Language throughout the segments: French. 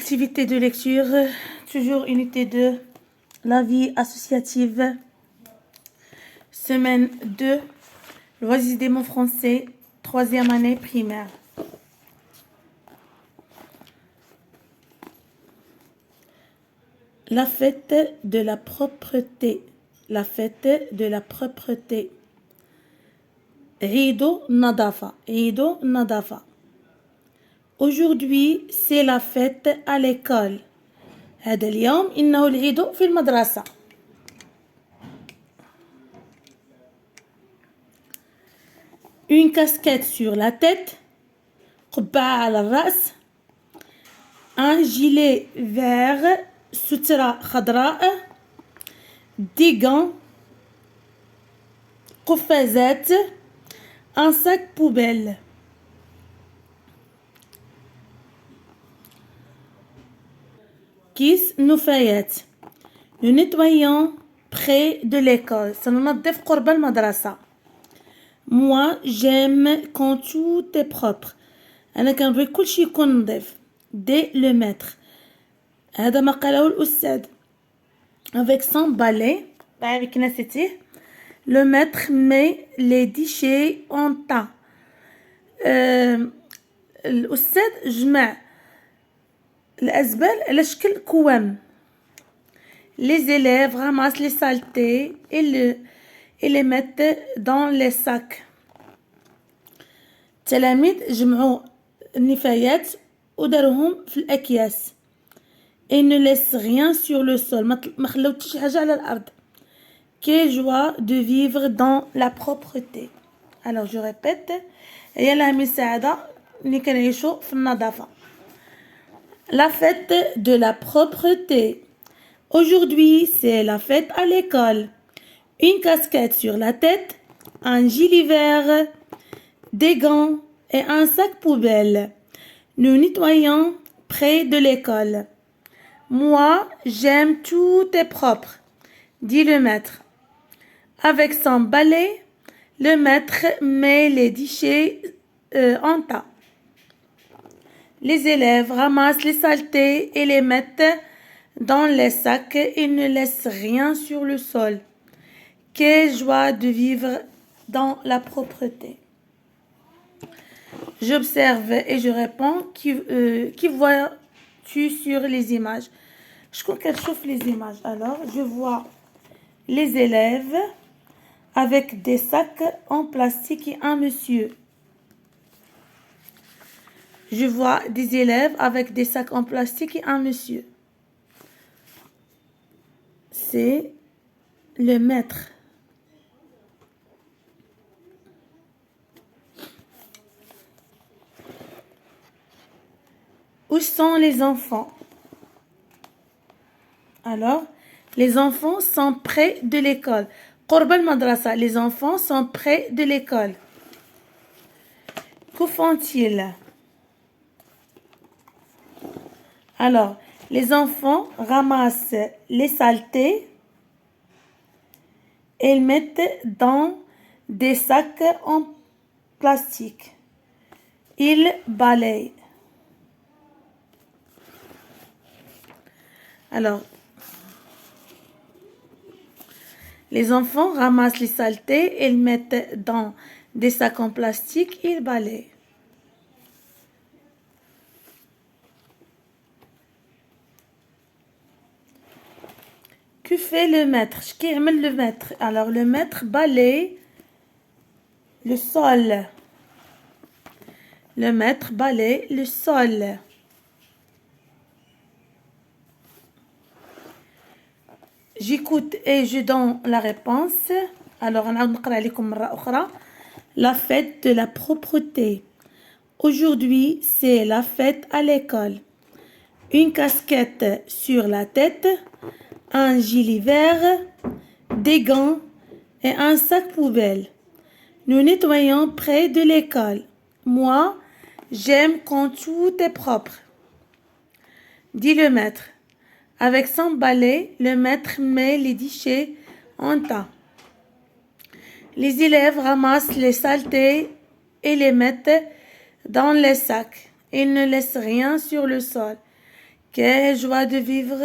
Activité de lecture, toujours unité 2, la vie associative. Semaine 2, loisirs des mots français, 3e année primaire. La fête de la propreté. La fête de la propreté. Eido Nadafa. Eido Nadafa. Aujourd'hui, c'est la fête à l'école. هذا اليوم إنه العيد في المدرسة. Une casquette sur la tête. قبعة على الرأس. Un gilet vert. سترة خضراء. Des gants. قفازات. Un sac poubelle. كيس نفايات. Nous nettoyons près de l'école. سننظف قرب المدرسة. Moi, j'aime quand tout est propre. أنا كنبغي كل شيء يكون نظيف. Dès le maître. هذا ما قاله الأستاذ. Avec son balai, avec نسيتيه. Le maître met les déchets en tas. الأستاذ جمع الأزبال على شكل كوام. Les élèves ramassent les saletés et les mettent dans les sacs. التلاميذ جمعوا النفايات وداروهم في الأكياس. Et ne laissent rien sur le sol. ما خلو حتى شي حاجة على الأرض. Quelle joie de vivre dans la propreté. Alors je répète. هي لها سعادة اللي كنعيشوا في النظافة. La fête de la propreté. Aujourd'hui, c'est la fête à l'école. Une casquette sur la tête, un gilet vert, des gants et un sac poubelle. Nous nettoyons près de l'école. Moi, j'aime tout est propre, dit le maître. Avec son balai, le maître met les déchets en tas. Les élèves ramassent les saletés et les mettent dans les sacs et ne laissent rien sur le sol. Quelle joie de vivre dans la propreté. J'observe et je réponds. Qui vois-tu sur les images? Je crois qu'elle chauffe les images. Alors, je vois les élèves avec des sacs en plastique et un monsieur. Je vois des élèves avec des sacs en plastique et un monsieur. C'est le maître. Où sont les enfants? Alors, les enfants sont près de l'école. قرب المدرسة. Les enfants sont près de l'école. Que font-ils? Alors, les enfants ramassent les saletés et les mettent dans des sacs en plastique. Ils balayent. Alors, les enfants ramassent les saletés et les mettent dans des sacs en plastique et ils balayent. Que fait le maître? كيعمل le maître? Alors le maître balaye le sol. Le maître balaye le sol. J'écoute et je donne la réponse. Alors نعاود نقرأ عليكم مرة أخرى. La fête de la propreté. Aujourd'hui, c'est la fête à l'école. Une casquette sur la tête, un gilet vert, des gants et un sac poubelle. Nous nettoyons près de l'école. Moi, j'aime quand tout est propre, dit le maître. Avec son balai, le maître met les déchets en tas. Les élèves ramassent les saletés et les mettent dans les sacs. Ils ne laissent rien sur le sol. Quelle joie de vivre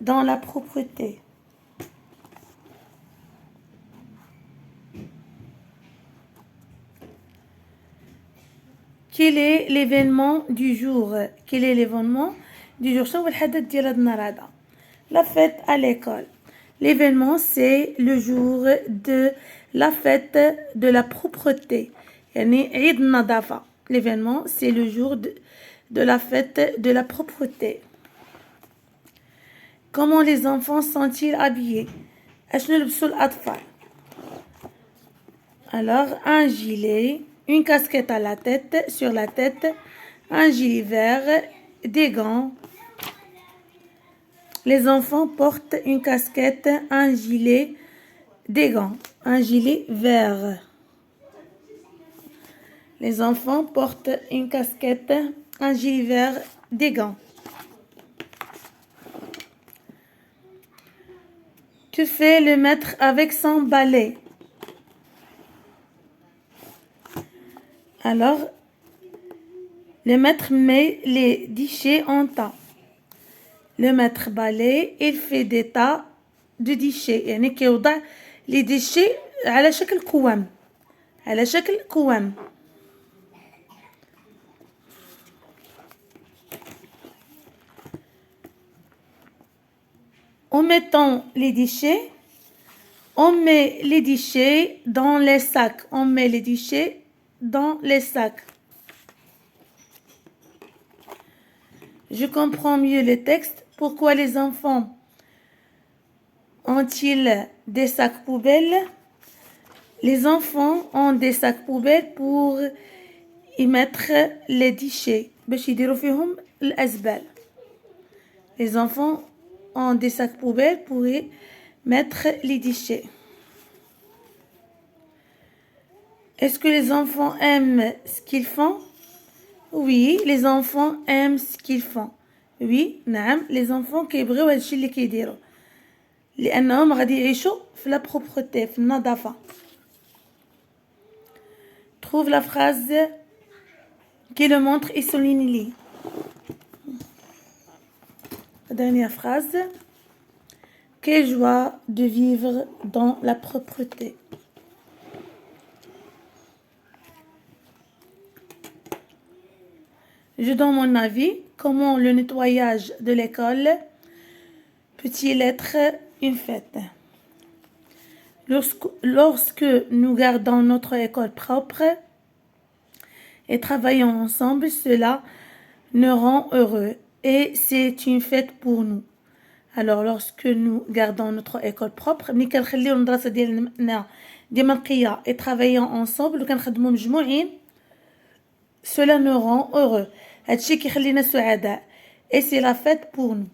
dans la propreté. Quel est l'événement du jour? Quel est l'événement du jour? شنو هو الحدث ديال هاد النهار هذا؟ La fête à l'école. L'événement, c'est le jour de la fête de la propreté. يعني عيد النظافة. L'événement, c'est le jour de la fête de la propreté. Comment les enfants sont-ils habillés? أشنو لبسوا الأطفال? Alors, un gilet, une casquette à la tête, sur la tête, un gilet vert, des gants. Les enfants portent une casquette, un gilet, des gants, un gilet vert. Les enfants portent une casquette, un gilet vert, des gants. Que fait le maître avec son balai? Alors, le maître met les déchets en tas. Le maître balaye, il fait des tas de déchets. يعني كيوضع les déchets على شكل كوام. على شكل كوام. En mettant les déchets, on met les déchets dans les sacs. On met les déchets dans les sacs. Je comprends mieux le texte. Pourquoi les enfants ont-ils des sacs poubelles? Les enfants ont des sacs poubelles pour y mettre les déchets. باش يديروا فيهم الأزبال. Les enfants ont des sacs poubelles pour y mettre les déchets. Est-ce que les enfants aiment ce qu'ils font? Oui, les enfants aiment ce qu'ils font. Oui, نعم, les enfants كيبغيو هادشي اللي كيديروا. لأنهم غادي يعيشوا في la propreté, في النظافة. Trouve la phrase qui le montre et souligne-les. La dernière phrase. Quelle joie de vivre dans la propreté. Je donne mon avis. Comment le nettoyage de l'école peut-il être une fête? Lorsque nous gardons notre école propre et travaillons ensemble, cela nous rend heureux et c'est une fête pour nous. Alors, lorsque nous gardons notre école propre, ملي كنخليو المدرسة ديالنا ديما نقية et travaillons ensemble وكنخدمو مجموعين, cela nous rend heureux. هادشي كيخلينا سعداء et c'est la fête pour nous.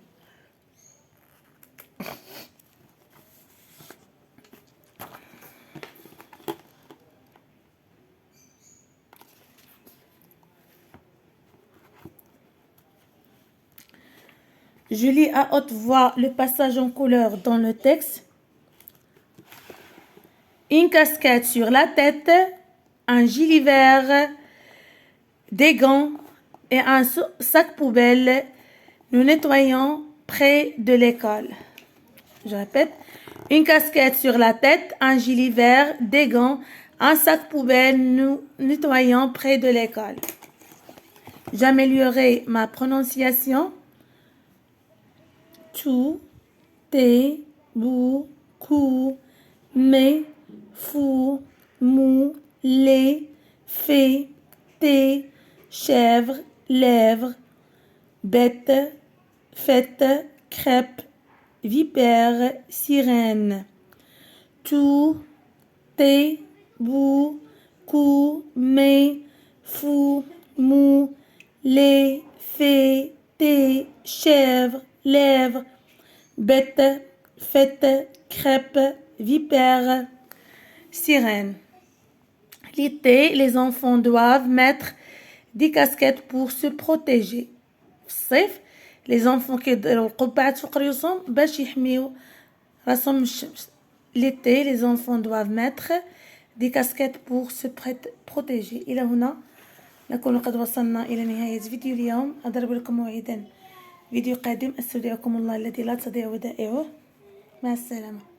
Je lis à haute voix le passage en couleur dans le texte. Une casquette sur la tête, un gilet vert, des gants et un sac poubelle. Nous nettoyons près de l'école. Je répète. Une casquette sur la tête, un gilet vert, des gants, un sac poubelle. Nous nettoyons près de l'école. J'améliorerai ma prononciation. Tout, tes, beaucoup, mais, fou, mou, les, fait, tes, chèvre, lèvres, bête, fête, crêpe, vipère, sirène. Tout, tes, beaucoup, mais, fou, mou, les, fait, tes, chèvre, lèvres, bête, fête, crêpe, vipère, sirène. L'été, les enfants doivent mettre des casquettes pour se protéger. في الصيف les enfants كيديروا القبعات فوق ريوسهم باش يحميو راسهم من الشمس. L'été, les enfants doivent mettre des casquettes pour se protéger. إلى هنا نكون قد وصلنا إلى نهاية فيديو اليوم. أضرب لكم موعدا فيديو قادم. استودعكم الله الذي لا تضيع ودائعه. مع السلامة.